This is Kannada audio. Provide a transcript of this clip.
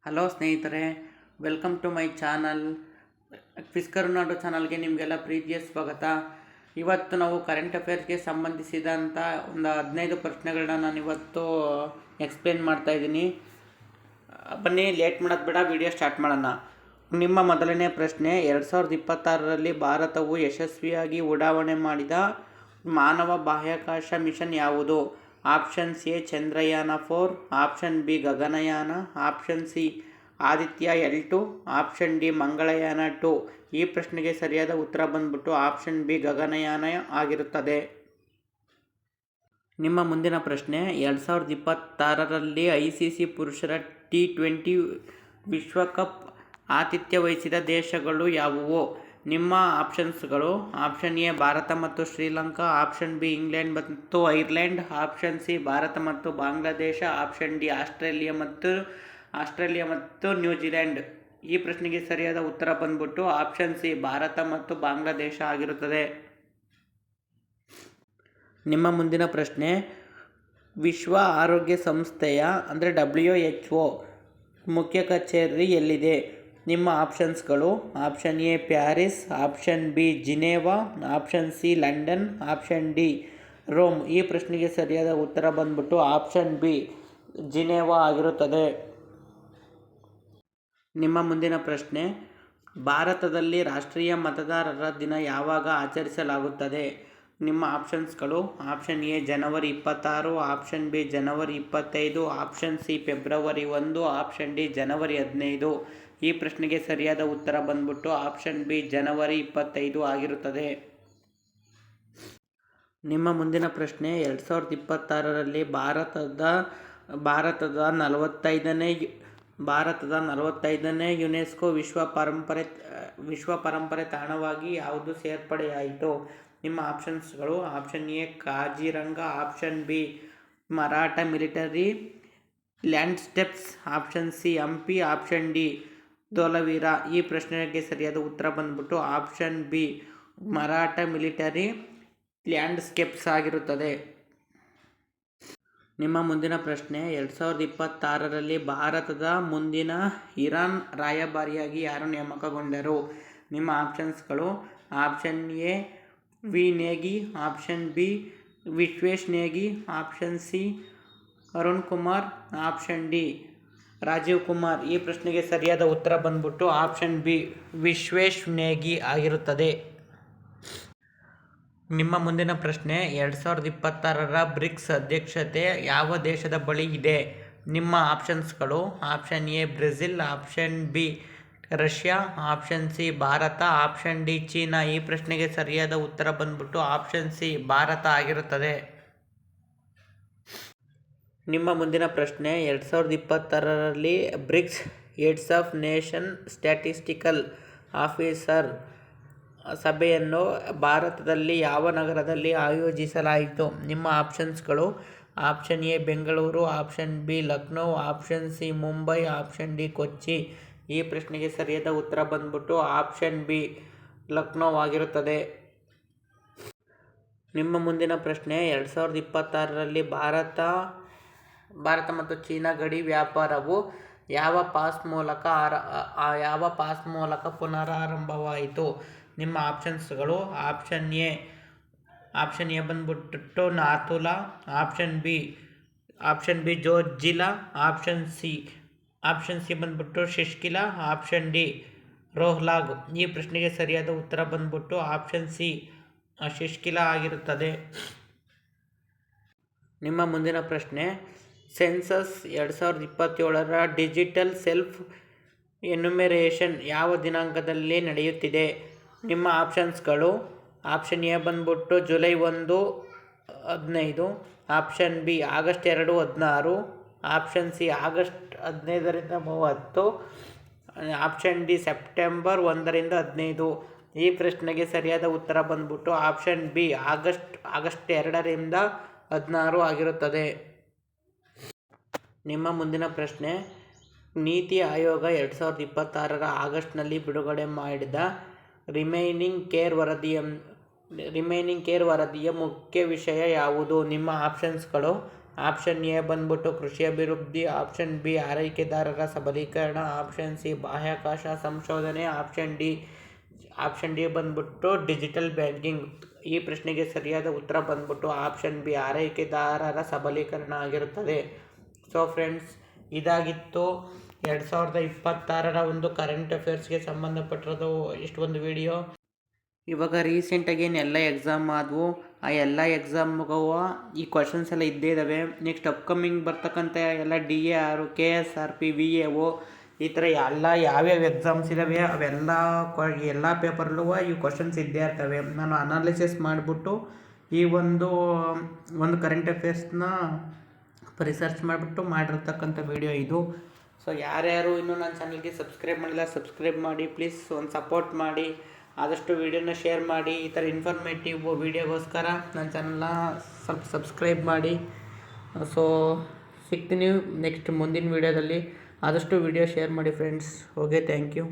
ಹಲೋ ಸ್ನೇಹಿತರೆ, welcome to my channel. Quiz Karunadu ಚಾನಲ್ಗೆ ನಿಮಗೆಲ್ಲ ಪ್ರೀತಿಯ ಸ್ವಾಗತ. ಇವತ್ತು ನಾವು ಕರೆಂಟ್ ಅಫೇರ್ಸ್ಗೆ ಸಂಬಂಧಿಸಿದಂಥ ಒಂದು 15 ಪ್ರಶ್ನೆಗಳನ್ನ ನಾನು ಇವತ್ತು ಎಕ್ಸ್ಪ್ಲೇನ್ ಮಾಡ್ತಾಯಿದ್ದೀನಿ. ಬನ್ನಿ, ಲೇಟ್ ಮಾಡೋದು ಬೇಡ, ವಿಡಿಯೋ ಸ್ಟಾರ್ಟ್ ಮಾಡೋಣ. ನಿಮ್ಮ ಮೊದಲನೇ ಪ್ರಶ್ನೆ, 2026ರಲ್ಲಿ ಭಾರತವು ಯಶಸ್ವಿಯಾಗಿ ಉಡಾವಣೆ ಮಾಡಿದ ಮಾನವ ಬಾಹ್ಯಾಕಾಶ ಮಿಷನ್ ಯಾವುದು? Option A Chandrayaan 4, option B Gaganyaan, option C Aditya L2, option D Mangalyaan 2. ಈ ಪ್ರಶ್ನೆಗೆ ಸರಿಯಾದ ಉತ್ತರ ಬಂದ್ಬಿಟ್ಟು ಆಪ್ಷನ್ ಬಿ ಗಗನಯಾನ ಆಗಿರುತ್ತದೆ. ನಿಮ್ಮ ಮುಂದಿನ ಪ್ರಶ್ನೆ, 2026ರಲ್ಲಿ ICC ಪುರುಷರ T20 ವಿಶ್ವಕಪ್ ಆತಿಥ್ಯ ವಹಿಸಿದ ದೇಶಗಳು ಯಾವುವು? ನಿಮ್ಮ ಆಪ್ಷನ್ಸ್ಗಳು: ಆಪ್ಷನ್ ಎ ಭಾರತ ಮತ್ತು ಶ್ರೀಲಂಕಾ, ಆಪ್ಷನ್ ಬಿ ಇಂಗ್ಲೆಂಡ್ ಮತ್ತು ಐರ್ಲೆಂಡ್, ಆಪ್ಷನ್ ಸಿ ಭಾರತ ಮತ್ತು ಬಾಂಗ್ಲಾದೇಶ, ಆಪ್ಷನ್ ಡಿ ಆಸ್ಟ್ರೇಲಿಯಾ ಮತ್ತು ನ್ಯೂಜಿಲೆಂಡ್. ಈ ಪ್ರಶ್ನೆಗೆ ಸರಿಯಾದ ಉತ್ತರ ಬಂದ್ಬಿಟ್ಟು ಆಪ್ಷನ್ ಸಿ ಭಾರತ ಮತ್ತು ಬಾಂಗ್ಲಾದೇಶ ಆಗಿರುತ್ತದೆ. ನಿಮ್ಮ ಮುಂದಿನ ಪ್ರಶ್ನೆ, ವಿಶ್ವ ಆರೋಗ್ಯ ಸಂಸ್ಥೆಯ WHO ಮುಖ್ಯ ಕಚೇರಿ ಎಲ್ಲಿದೆ? ನಿಮ್ಮ ಆಪ್ಷನ್ಸ್ಗಳು: option A Paris, option B Geneva, option C London, option D Rome. ಈ ಪ್ರಶ್ನೆಗೆ ಸರಿಯಾದ ಉತ್ತರ ಬಂದ್ಬಿಟ್ಟು ಆಪ್ಷನ್ ಬಿ ಜಿನೇವಾ ಆಗಿರುತ್ತದೆ. ನಿಮ್ಮ ಮುಂದಿನ ಪ್ರಶ್ನೆ, ಭಾರತದಲ್ಲಿ ರಾಷ್ಟ್ರೀಯ ಮತದಾರರ ದಿನ ಯಾವಾಗ ಆಚರಿಸಲಾಗುತ್ತದೆ? ನಿಮ್ಮ ಆಪ್ಷನ್ಸ್ಗಳು: ಆಪ್ಷನ್ ಎ ಜನವರಿ 26, ಆಪ್ಷನ್ ಬಿ ಜನವರಿ 25, ಆಪ್ಷನ್ ಸಿ ಫೆಬ್ರವರಿ 1, ಆಪ್ಷನ್ ಡಿ ಜನವರಿ 15. ಈ ಪ್ರಶ್ನೆಗೆ ಸರಿಯಾದ ಉತ್ತರ ಬಂದ್ಬಿಟ್ಟು ಆಪ್ಷನ್ ಬಿ ಜನವರಿ 25 ಆಗಿರುತ್ತದೆ. ನಿಮ್ಮ ಮುಂದಿನ ಪ್ರಶ್ನೆ, 2026ರಲ್ಲಿ ಭಾರತದ 45ನೇ ಯುನೆಸ್ಕೋ ವಿಶ್ವ ಪರಂಪರೆ ತಾಣವಾಗಿ ಯಾವುದು ಸೇರ್ಪಡೆಯಾಯಿತು? ನಿಮ್ಮ ಆಪ್ಷನ್ಸ್ಗಳು: option A Kaziranga, option B Maratha military landscapes, option C Hampi, option D Dholavira. ಈ ಪ್ರಶ್ನೆಗೆ ಸರಿಯಾದ ಉತ್ತರ ಬಂದ್ಬಿಟ್ಟು option B Maratha military landscapes ಆಗಿರುತ್ತದೆ. ನಿಮ್ಮ ಮುಂದಿನ ಪ್ರಶ್ನೆ, 2026ರಲ್ಲಿ ಭಾರತದ ಮುಂದಿನ ಇರಾನ್ ರಾಯಭಾರಿಯಾಗಿ ಯಾರು ನೇಮಕಗೊಂಡರು? ನಿಮ್ಮ ಆಪ್ಷನ್ಸ್ಗಳು: option A V Negi, option B Vishwesh Negi, option C Arun Kumar, option D Rajeev Kumar. ಈ ಪ್ರಶ್ನೆಗೆ ಸರಿಯಾದ ಉತ್ತರ ಬಂದ್ಬಿಟ್ಟು ಆಪ್ಷನ್ ಬಿ ವಿಶ್ವೇಶ್ ನೇಗಿ ಆಗಿರುತ್ತದೆ. ನಿಮ್ಮ ಮುಂದಿನ ಪ್ರಶ್ನೆ, 2026ರ ಬ್ರಿಕ್ಸ್ ಅಧ್ಯಕ್ಷತೆ ಯಾವ ದೇಶದ ಬಳಿ ಇದೆ? ನಿಮ್ಮ ಆಪ್ಷನ್ಸ್ಗಳು: option A Brazil, option B Russia, option C Bharat, option D China. ಈ ಪ್ರಶ್ನೆಗೆ ಸರಿಯಾದ ಉತ್ತರ ಬಂದ್ಬಿಟ್ಟು ಆಪ್ಷನ್ ಸಿ ಭಾರತ ಆಗಿರುತ್ತದೆ. ನಿಮ್ಮ ಮುಂದಿನ ಪ್ರಶ್ನೆ, 2026ರಲ್ಲಿ BRICS heads of nation statistical officer ಸಭೆಯನ್ನು ಭಾರತದಲ್ಲಿ ಯಾವ ನಗರದಲ್ಲಿ ಆಯೋಜಿಸಲಾಯಿತು? ನಿಮ್ಮ ಆಪ್ಷನ್ಸ್ಗಳು: option A Bengaluru, option B Lucknow, option C Mumbai, option D Kochi. ಈ ಪ್ರಶ್ನೆಗೆ ಸರಿಯಾದ ಉತ್ತರ ಬಂದ್ಬಿಟ್ಟು ಆಪ್ಷನ್ ಬಿ ಲಕ್ನೋ ಆಗಿರುತ್ತದೆ. ನಿಮ್ಮ ಮುಂದಿನ ಪ್ರಶ್ನೆ, 2026ರಲ್ಲಿ ಭಾರತ ಮತ್ತು ಚೀನಾ ಗಡಿ ವ್ಯಾಪಾರವು ಯಾವ ಪಾಸ್ ಮೂಲಕ ಪುನರಾರಂಭವಾಯಿತು? ನಿಮ್ಮ ಆಪ್ಷನ್ಸ್ಗಳು: ಆಪ್ಷನ್ ಎ ಬಂದ್ಬಿಟ್ಟು Nathu La, option B Zojila, option C ಬಂದ್ಬಿಟ್ಟು ಶಿಶ್ಕಿಲಾ, ಆಪ್ಷನ್ ಡಿ ರೋಹ್ಲಾಗ್. ಈ ಪ್ರಶ್ನೆಗೆ ಸರಿಯಾದ ಉತ್ತರ ಬಂದ್ಬಿಟ್ಟು ಆಪ್ಷನ್ ಸಿ ಶಿಶ್ಕಿಲಾ ಆಗಿರುತ್ತದೆ. ನಿಮ್ಮ ಮುಂದಿನ ಪ್ರಶ್ನೆ, ಸೆನ್ಸಸ್ 2027ರ ಡಿಜಿಟಲ್ ಸೆಲ್ಫ್ ಎನ್ಯುಮರೇಷನ್ ಯಾವ ದಿನಾಂಕದಲ್ಲಿ ನಡೆಯುತ್ತಿದೆ? ನಿಮ್ಮ ಆಪ್ಷನ್ಸ್ಗಳು: ಆಪ್ಷನ್ ಎ ಬಂದ್ಬಿಟ್ಟು July 1, 15, option B August 2, 16, option C August 15ರಿಂದ 30, ಆಪ್ಷನ್ ಡಿ ಸೆಪ್ಟೆಂಬರ್ 1ರಿಂದ 15. ಈ ಪ್ರಶ್ನೆಗೆ ಸರಿಯಾದ ಉತ್ತರ ಬಂದ್ಬಿಟ್ಟು ಆಪ್ಷನ್ ಬಿ ಆಗಸ್ಟ್ 2ರಿಂದ 16 ಆಗಿರುತ್ತದೆ. ನಿಮ್ಮ ಮುಂದಿನ ಪ್ರಶ್ನೆ, ನೀತಿ ಆಯೋಗ 2026ರ ಆಗಸ್ಟ್ನಲ್ಲಿ ಬಿಡುಗಡೆ ಮಾಡಿದ ರಿಮೈನಿಂಗ್ ಕೇರ್ ವರದಿಯ ಮುಖ್ಯ ವಿಷಯ ಯಾವುದು? ನಿಮ್ಮ ಆಪ್ಷನ್ಸ್ಗಳು: ಆಪ್ಷನ್ ಎ ಬಂದ್ಬಿಟ್ಟು ಕೃಷಿ ಅಭಿವೃದ್ಧಿ, ಆಪ್ಷನ್ ಬಿ ಆರೈಕೆದಾರರ ಸಬಲೀಕರಣ, ಆಪ್ಷನ್ ಸಿ ಬಾಹ್ಯಾಕಾಶ ಸಂಶೋಧನೆ, ಆಪ್ಷನ್ ಡಿ ಬಂದ್ಬಿಟ್ಟು ಡಿಜಿಟಲ್ ಬ್ಯಾಂಕಿಂಗ್. ಈ ಪ್ರಶ್ನೆಗೆ ಸರಿಯಾದ ಉತ್ತರ ಬಂದ್ಬಿಟ್ಟು ಆಪ್ಷನ್ ಬಿ ಆರೈಕೆದಾರರ ಸಬಲೀಕರಣ ಆಗಿರುತ್ತದೆ. ಸೊ ಫ್ರೆಂಡ್ಸ್, ಇದಾಗಿತ್ತು 2026ರ ಒಂದು ಕರೆಂಟ್ ಅಫೇರ್ಸ್ಗೆ ಸಂಬಂಧಪಟ್ಟಿರೋದು ಇಷ್ಟೊಂದು ವಿಡಿಯೋ. ಇವಾಗ ರೀಸೆಂಟಾಗಿ ಎಲ್ಲ ಎಕ್ಸಾಮ್ ಆದವು, ಆ ಎಲ್ಲ ಎಕ್ಸಾಮ್ಗೂ ಈ ಕ್ವಶನ್ಸ್ ಎಲ್ಲ ಇದ್ದೇ ಇದ್ದಾವೆ. ನೆಕ್ಸ್ಟ್ ಅಪ್ಕಮಿಂಗ್ ಬರ್ತಕ್ಕಂಥ ಎಲ್ಲ DAR, KSRP, VAO ಈ ಥರ ಎಲ್ಲ ಯಾವ್ಯಾವ ಎಕ್ಸಾಮ್ಸ್ ಇದ್ದಾವೆ ಅವೆಲ್ಲ ಎಲ್ಲ ಪೇಪರ್ಲೂ ಈ ಕ್ವಶನ್ಸ್ ಇದ್ದೇ ಇರ್ತವೆ. ನಾನು ಅನಾಲಿಸಿಸ್ ಮಾಡಿಬಿಟ್ಟು ಈ ಒಂದು ಕರೆಂಟ್ ಅಫೇರ್ಸ್ನ ರಿಸರ್ಚ್ ಮಾಡಿಬಿಟ್ಟು ಮಾಡಿರ್ತಕ್ಕಂಥ ವಿಡಿಯೋ ಇದು. ಸೊ ಯಾರ್ಯಾರು ಇನ್ನೂ ನನ್ನ ಚಾನಲ್ಗೆ ಸಬ್ಸ್ಕ್ರೈಬ್ ಮಾಡಿಲ್ಲ, ಸಬ್ಸ್ಕ್ರೈಬ್ ಮಾಡಿ ಪ್ಲೀಸ್. ಒಂದು ಸಪೋರ್ಟ್ ಮಾಡಿ, ಆದಷ್ಟು ವೀಡಿಯೋನ ಶೇರ್ ಮಾಡಿ. ಈ ಥರ ಇನ್ಫಾರ್ಮೇಟಿವ್ ವೀಡಿಯೋಗೋಸ್ಕರ ನನ್ನ ಚಾನಲ್ನ ಸ್ವಲ್ಪ ಸಬ್ಸ್ಕ್ರೈಬ್ ಮಾಡಿ. ಸೊ ಸಿಗ್ತೀನಿ ನೆಕ್ಸ್ಟ್ ಮುಂದಿನ ವೀಡಿಯೋದಲ್ಲಿ. ಆದಷ್ಟು ವೀಡಿಯೋ ಶೇರ್ ಮಾಡಿ ಫ್ರೆಂಡ್ಸ್. Okay, thank you.